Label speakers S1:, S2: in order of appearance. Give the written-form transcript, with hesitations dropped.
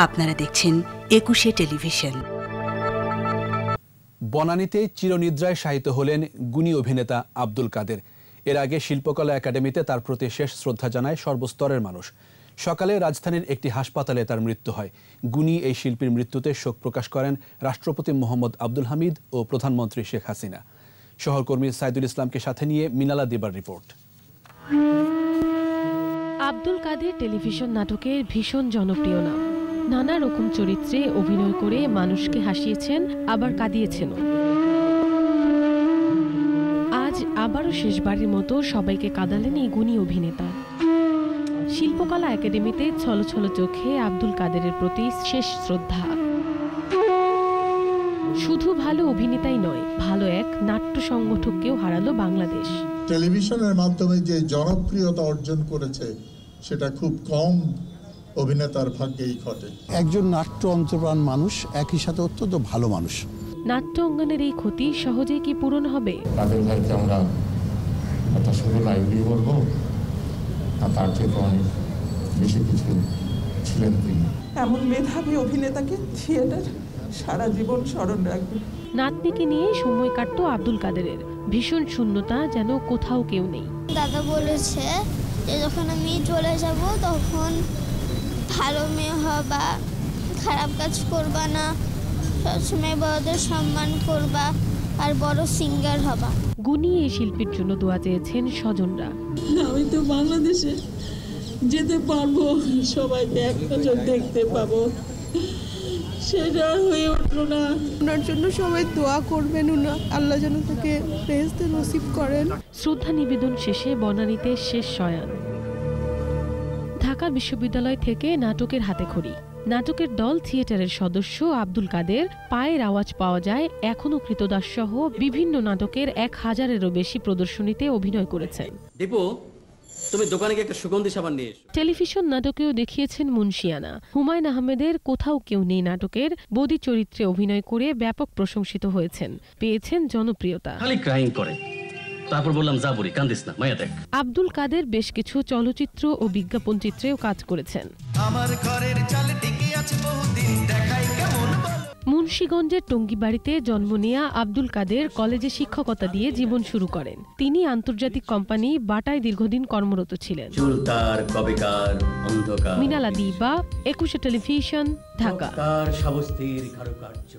S1: আপনারা দেখছেন একুশে টেলিভিশন।
S2: বনানীতে চিরনিদ্রায় শায়িত হলেন গুণী অভিনেতা আব্দুল কাদের। এর আগে শিল্পকলা একাডেমিতে তার প্রতি শেষ শ্রদ্ধা জানায় সর্বস্তরের মানুষ। সকালে রাজধানীর একটি হাসপাতালে তার মৃত্যু হয়। গুণী এই শিল্পীর মৃত্যুতে শোক প্রকাশ করেন রাষ্ট্রপতি মোহাম্মদ আব্দুল হামিদ ও প্রধানমন্ত্রী শেখ হাসিনা। সহকর্মী সাইদুল ইসলামকে সাথে নিয়ে মিনালা দিবার রিপোর্ট।
S3: আব্দুল কাদের টেলিভিশন নাটকের ভীষণ জনপ্রিয় নাম। নানা রকম চরিত্রে অভিনয় করে মানুষকে হাসিয়েছেন, আবার কাঁদিয়েছেন। আজ আবারও শেষবারের মতো সবাইকে কাঁদালেন এই গুণী অভিনেতা। শিল্পকলা একাডেমিতে ছলছল চোখে আব্দুল কাদেরের প্রতি শেষ শ্রদ্ধা। শুধু ভালো অভিনেতাই নয়, ভালো এক নাট্য সংগঠককেও হারালো বাংলাদেশ।
S4: টেলিভিশনের মাধ্যমে যে জনপ্রিয়তা অর্জন করেছে সেটা খুব কম অভিনেতার ভাগ্যেই ঘটে।
S5: একজন নাট্য অন্তপ্রাণ মানুষ, একই সাথে অত্যন্ত ভালো মানুষ।
S3: নাট্য অঙ্গনের এই ক্ষতি সহজেই কি পূরণ হবে?
S6: কাদের ভাইকে আমরা কথা শুধু লাইভলি বলবো, তার থেকে অনেক বেশি কিছু ছিলেন তিনি।
S7: এমন মেধাবী অভিনেতাকে থিয়েটার সারা জীবন স্মরণ রাখবে।
S3: নাতনিকে নিয়ে সময় কাটতো আব্দুল কাদেরের। ভীষণ শূন্যতা, যেন কোথাও কেউ নেই।
S8: দাদা বলেছে যে যখন আমি চলে যাব তখন ভালো মেয়ে হবা, খারাপ কাজ করবা না, সবসময় বড়দের সম্মান করবা আর বড় সিঙ্গার হবা।
S3: গুণী এই শিল্পীর জন্য দোয়া চেয়েছেন স্বজনরা।
S7: আমি তো বাংলাদেশে যেতে পারবো, সবাইকে এক নজর দেখতে পাবো, সেটা হয়ে উঠলো না।
S9: ওনার জন্য সবাই দোয়া করবেন, আল্লাহ যেন তাকে বেহেশতে নসিব করেন।
S3: শ্রদ্ধা নিবেদন শেষে বনানীতে শেষ শয়ান। ঢাকা বিশ্ববিদ্যালয় থেকে নাটকের হাতেখড়ি। নাটকের দল থিয়েটারের সদস্য আব্দুল কাদের। পায়ের আওয়াজ পাওয়া যায় এখনো কৃতদাস সহ বিভিন্ন নাটকের 1000-এরও বেশি প্রদর্শনীতে অভিনয় করেছেন।
S10: তুমি দোকানে গিয়ে একটা সুগন্ধি সাবান নিয়ে এসো।
S3: টেলিভিশন নাটকেও দেখিয়েছেন মুন্সিয়ানা। হুমায়ুন আহমেদের কোথাও কেউ নেই নাটকের বদি চরিত্রে অভিনয় করে ব্যাপক প্রশংসিত হয়েছেন, পেয়েছেন জনপ্রিয়তা।
S10: খালি ক্রাইং করে, তারপর বললাম যা বলি কান্দিস না, মায়া দেখ।
S3: আব্দুল কাদের বেশ কিছু চলচ্চিত্র ও বিজ্ঞাপন চিত্রেও কাজ করেছেন।
S11: আমার ঘরের চাল টিকে আছে বহুদিন, দেখাই কেমন।
S3: মুন্সিগঞ্জের টঙ্গীবাড়িতে জন্ম নেয়া আব্দুল কাদের কলেজে শিক্ষকতা দিয়ে জীবন শুরু করেন। তিনি আন্তর্জাতিক কোম্পানি বাটায় দীর্ঘদিন কর্মরত ছিলেন।
S10: অন্ধকার।
S3: মিনালা দিবা, একুশে টেলিভিশন, ঢাকা।
S10: সাবস্তির কারুকার্য।